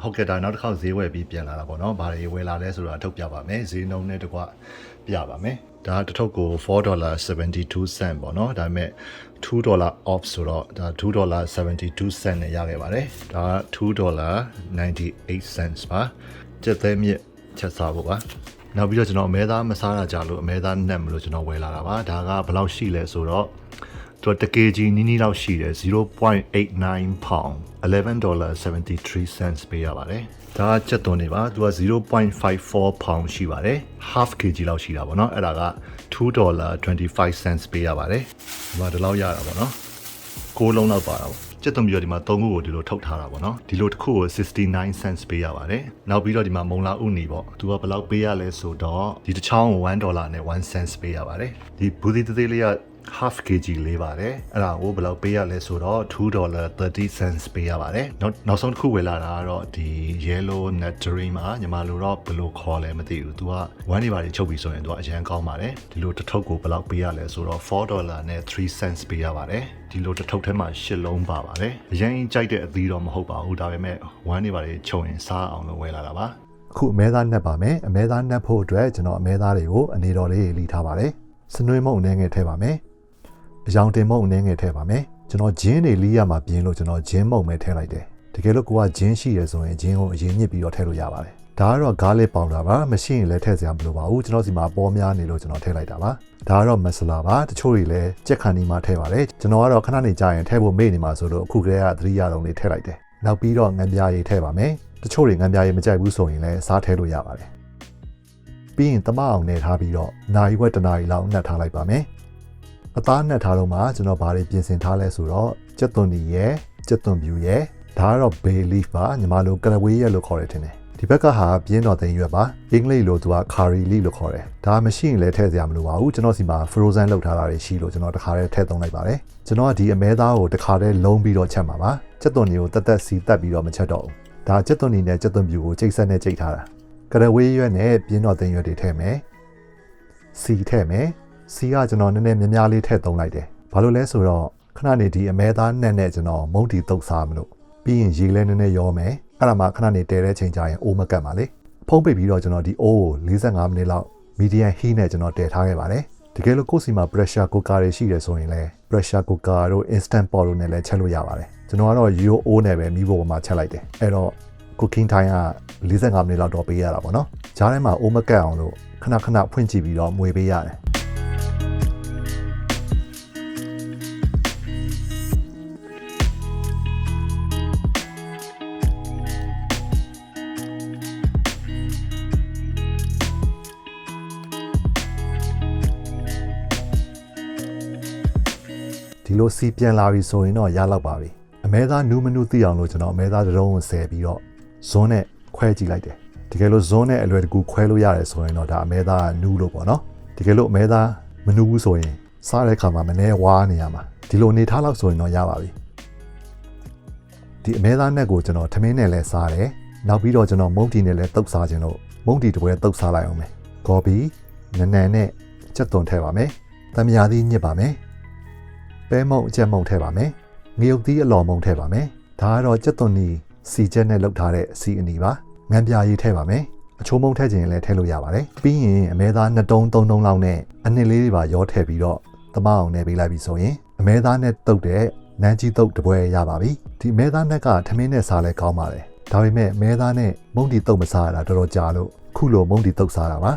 ဟုတ်ကဲ့ဒါနောက်တစ်ခေါက်ဈေးဝယ်ပြီးပြန်လာတာပေါ့နော်ဘာတွေဝယ်လာလဲဆိုတာထုတ်ပြပါမယ်ဈေးနှုန်းနဲ့တကွပြပါမယ်ဒါတစ်ထုပ်ကို$4.72ပေါ့နော်ဒါပေမဲ့$2 off ဆိုတော့ဒါ$2.72နဲ့ရခဲ့ပါတယ်ဒါ$2.98ပါကျက်သေးမြစ်ချက်စားဖို့ပါနောက်ပြီးတော့ကျွန်တော်အမဲသားမစားတာကြလို့အမဲသားနှက်မလို့ကျွန်တော်ဝယ်လာတာပါဒါကဘယ်လောက်ရှိလဲဆိုတော့သူက1 kg နီးနီးလောက်ရှိတယ်0.89 pound $11.73ပေးရပါတယ်ဒါကကြက်သွန်နေပါသူက0.54 pound ရှိပါတယ်half kg လောက်ရှိတာပေါ့နော်အဲ့ဒါက$2.25ပေးရပါတယ်ဒီမှာဒီလောက်ရတာပေါ့နော်6လုံးလောက်ပါတာပေါ့ကျက်သွန်ပြီးတော့ဒီမှာ3ခုကိုဒီလိုထုတ်ထားတာပေါ့နော်ဒီလိုတစ်ခုကို69 cents ပေးရပါတယ်နောက်ပြီးတော့ဒီမှာမုံလာဥနီပေါ့သူကဘယ်လောက်ပေးရလဲဆိုတော့ဒီတစ်ချောင်းကို$1နဲ့1 cent ပေးရပါတယ်ဒီဘူးဒီသေးလေးကhalf kg လေးပါတယ်အဲ့ဒါကိုဘယ်လောက်ပေးရလဲဆိုတော့$2.30 ပေးရပါတယ်နောက်ဆုံးတစ်ခုဝယ်လာတာကတော့ဒီ yellow nectarine မှာညီမလိုတော့ဘယ်လိုခေါ်လဲမသိဘူးသူက1နေပါလေးချုပ်ပြီးဆိုရင်သူကအရန်ကောင်းပါတယ်ဒီလိုတစ်ထုပ်ကိုဘယ်လောက်ပေးရလဲဆိုတော့$4.03ပေးရပါတယ်ဒီလိုတစ်ထုပ်ထဲမှာ10လုံးပါပါတယ်အရင်ကြိုက်တဲ့အသီးတော့မဟုတ်ပါဘူးဒါပေမဲ့1နေပါလေးချုပ်ရင်စားအောင်လို့ဝယ်လာတာပါအခုအမဲသားနှက်ပါမယ်အမဲသားနှက်ဖို့အတွက်ကျွန်တော်အမဲသားတွေကိုအနေတော်လေးလီထားပါတယ်စနွေးမုန့်အနေငယ်ထည့်ပါမယ်အယောင်တင်မုံအနေငယ်ထည့်ပါမယ်ကျွန်တော်ဂျင်းတွေလီးရမှာပြင်းလို့ကျွန်တော်ဂျင်းမုံပဲထည့်လိုက်တယ်တကယ်လို့ကိုကဂျင်းရှိရဆိုရင်ဂျင်းကိုအရင်ညစ်ပြီးတော့ထည့်လို့ရပါတယ်ဒါကတော့ garlic powder ပါမရှိရင်လည်းထည့်စရာမလိုပါဘူးကျွန်တော်စီမှာပေါ်များနေလို့ကျွန်တော်ထည့်လိုက်တာပါဒါကတော့မဆလာပါတချို့တွေလည်းကြက်ခါနီမှာထည့်ပါတယ်ကျွန်တော်ကတော့ခဏနေကြာရင်ထည့်ဖို့မေ့နေမှာဆိုလို့အခုကလေးကသတိရအောင်လေးထည့်လိုက်တယ်နောက်ပြီးတော့ငံပြားရည်ထည့်ပါမယ်တချို့တွေငံပြားရည်မကြိုက်ဘူးဆိုရင်လည်းစားထည့်လို့ရပါတယ်ပြီးရင်တမအောင်နဲ့ထားပြီးတော့နာရီဝက်တနာရီလောက်နှက်ထားလိုက်ပါမယ်အသားနှက်ထားတော့မှကျွန်တော်ဘာတွေပြင်ဆင်ထားလဲဆိုတော့ကြက်သွန်နီရယ်ကြက်သွန်ပြူရယ်ဒါကတော့ bay leaf ပါညီမလိုကလဝေးရယ်လို့ခေါ်တယ်ထင်တယ်ဒီဘက်ကဟာပြင်းတော်သိမ်းရွက်ပါအင်္ဂလိပ်လိုသူက curry leaf လို့ခေါ်တယ်ဒါမရှိရင်လည်းထည့်စရာမလိုပါဘူးကျွန်တော်စီမှာ frozen လုပ်ထားတာတွေရှိလို့ကျွန်တော်တခါတည်းထည့်သုံးလိုက်ပါတယ်ကျွန်တော်ကဒီအမဲသားကိုတခါတည်းလုံးပြီးတော့ချက်မှာပါကြက်သွန်နီကိုတက်စီတက်ပြီးတော့မချက်တော့ဘူးဒါကြက်သွန်နီနဲ့ကြက်သွန်ပြူကိုချိတ်ဆက်နဲ့ချိတ်ထားတာကလဝေးရွက်နဲ့ပြင်းတော်သိမ်းရွက်တွေထည့်မယ်စီထည့်မယ်စီကကျွန်တော်နည်းနည်းများများလေးထည့်သုံးလိုက်တယ်ဘာလို့လဲဆိုတော့ခဏနေဒီအမဲသားနဲ့ကျွန်တော်မုန့်တီတုပ်စားမလို့ပြီးရင်ရေလဲနည်းနည်းရောမယ်အဲ့ဒါမှခဏနေတဲတဲ့ချိန်ကျရင်အိုးမကတ်ပါလေဖုံးပိတ်ပြီးတော့ကျွန်တော်ဒီအိုးကို45မိနစ်လောက် medium heat နဲ့ကျွန်တော်တည်ထားခဲ့ပါတယ်တကယ်လို့ကိုယ့်စီမှာ pressure cooker တွေရှိတယ်ဆိုရင်လည်း pressure cooker တို့ instant pot တို့နဲ့လည်းချက်လို့ရပါတယ်ကျွန်တော်ကတော့ရိုးအိုးနဲ့ပဲမီးပေါ်မှာချက်လိုက်တယ်အဲ့တော့ cooking time က45မိနစ်လောက်တော့ပေးရတာပေါ့နော်ဂျားထဲမှာအိုးမကတ်အောင်လို့ခဏခဏဖွင့်ကြည့်ပြီးတော့မွေပေးရတယ်ဒီလိုစီပြန်လာပြီဆိုရင်တော့ရလောက်ပါပြီအမဲသားနူးမနူးသိအောင်လို့ကျွန်တော်အမဲသားတုံးကိုဆယ်ပြီးတော့ဇွန်းနဲ့ခွဲကြည့်လိုက်တယ်တကယ်လို့ဇွန်းနဲ့အလွယ်တကူခွဲလို့ရတယ်ဆိုရင်တော့ဒါအမဲသားနူးလို့ပေါ့နော်တကယ်လို့အမဲသားမနူးဘူးဆိုရင်စားတဲ့အခါမှာမနေဝါးနေရမှာဒီလိုနေထားလောက်ဆိုရင်တော့ရပါပြီဒီအမဲသားနဲ့ကိုကျွန်တော်ထမင်းနဲ့လည်းစားတယ်နောက်ပြီးတော့ကျွန်တော်မုန့်တီနဲ့လည်းတုပ်စားခြင်းလို့မုန့်တီတစ်ပွဲတုပ်စားလိုက်အောင်မယ်ဂေါ်ဘီနနန်နဲ့ချက်သွန်ထည့်ပါမယ်တမယာသီးညစ်ပါမယ်ပဲမုံအချက်မုံထည့်ပါမယ်ငရုတ်သီးအလော်မုံထည့်ပါမယ်ဒါကတော့ကြက်သွန်နီစီချက်နဲ့လုပ်ထားတဲ့အစီအနီပါငံပြာရည်ထည့်ပါမယ်အချိုးမုံထည့်ခြင်းလည်းထည့်လို့ရပါတယ်ပြီးရင်အမဲသား2တုံး3တုံးလောက်နဲ့အနှစ်လေးတွေပါရောထည့်ပြီးတော့သမအောင်နဲ့ပေးလိုက်ပြီဆိုရင်အမဲသားနဲ့တုပ်တဲ့နန်းကြီးတုပ်တပွဲရပါပြီဒီမဲသားနဲ့ကထမင်းနဲ့စားလဲကောင်းပါတယ်ဒါပေမဲ့မဲသားနဲ့မုံတီတုပ်မစားရတာတော်တော်ကြာလို့ခုလိုမုံတီတုပ်စားတာပါ